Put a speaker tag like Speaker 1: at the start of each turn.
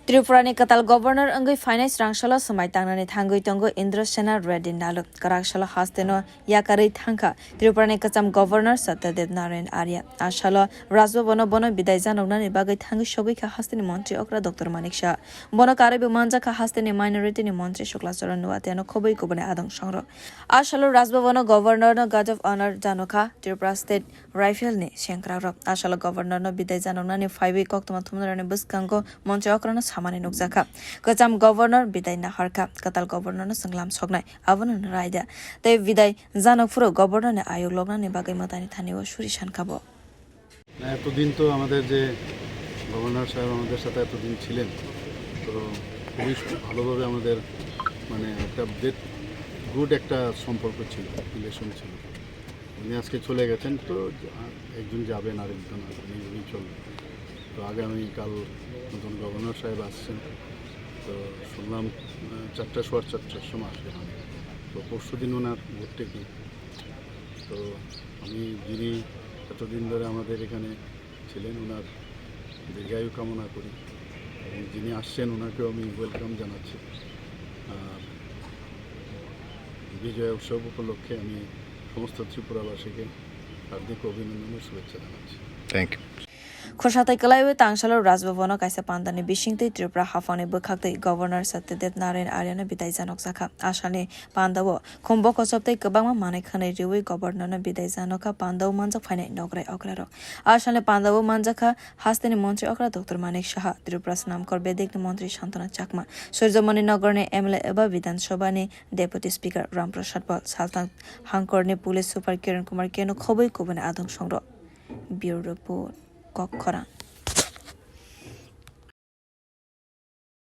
Speaker 1: Tripurani katal governor angui finance rangshala samai tangnani thangwi tongo Indra Sena Reddy Nalu karakshala hasteno yakarkha Tripurani kwcham Governor Satyadev Narayan Arya Asalo Raj Bavan bono bidai janokna ni bagai thangwi sagwikha hasteni montri okra Dr.Manik Saha bono karibu manjakha hasteni minority ni montri Sukla Charan Noatia no khobui kubuni adongrok Asalo Raj Bavan governor no guard of honor janokna Tripura state rifle ni sengkrarok Asalo governor no bidai janokna ni 5 week oktoma thumnarani buskango montri okra no samani nukjaka kwcham governor bidai yakarkha katal governor no sanglam sognai abono raida te bidai janokfuro governor ne ayog logna ni bagai matani thaniwa surisan khabo
Speaker 2: এতদিন তো আমাদের যে governor সাহেব আমাদের সাথে এতদিন ছিলেন তো খুবই ভালোভাবে আমাদের মানে একটা গুড একটা সম্পর্ক ছিল রিলেশন ছিল উনি আজকে চলে গেছেন তো একজন যাবেন আরেকজন আসবেন এইভাবেই চলবে তো আগামীকাল নতুন গভর্নর সাহেব আসছেন তো শুনলাম 4টার সময় আসবেন তো পরশু দিন ওনার ভোটটা কি তো আমি যিনি এতদিন ধরে আমাদের এখানে ছিলেন ওনার দীর্ঘায়ু কামনা করি এবং যিনি আসছেন ওনাকেও আমি ওয়েলকাম জানাচ্ছি আর বিজয় উৎসব উপলক্ষে আমি সমস্ত ত্রিপুরাবাসীকে হার্দিক অভিনন্দন ও শুভেচ্ছা জানাচ্ছি
Speaker 3: thank you
Speaker 1: Khoshatai kalaiwe tangsalo Raj Bavan kaisa pandani bishingtei Tripura hafani bukhaktei Governor Satyadev Narayan Arya no bidai janokjaka asani pandawo khumbo kosoptei kwbangma manai khanai riwi governor no bidai janokha pandawo manjak phainai nograi okrarok asani pandawo manjakha hasteni montri okra Dr.Manik Saha Tripura namkor bedekni montri Santana Chakma Surjamani Nagar ni MLA eba Vidhan Sabha ni Deputy Speaker Ramprasad Pal Saltan Hangkor ni Police Super Kiran Kumar Keno khobui kubuni adongrok Bureau Report kwcham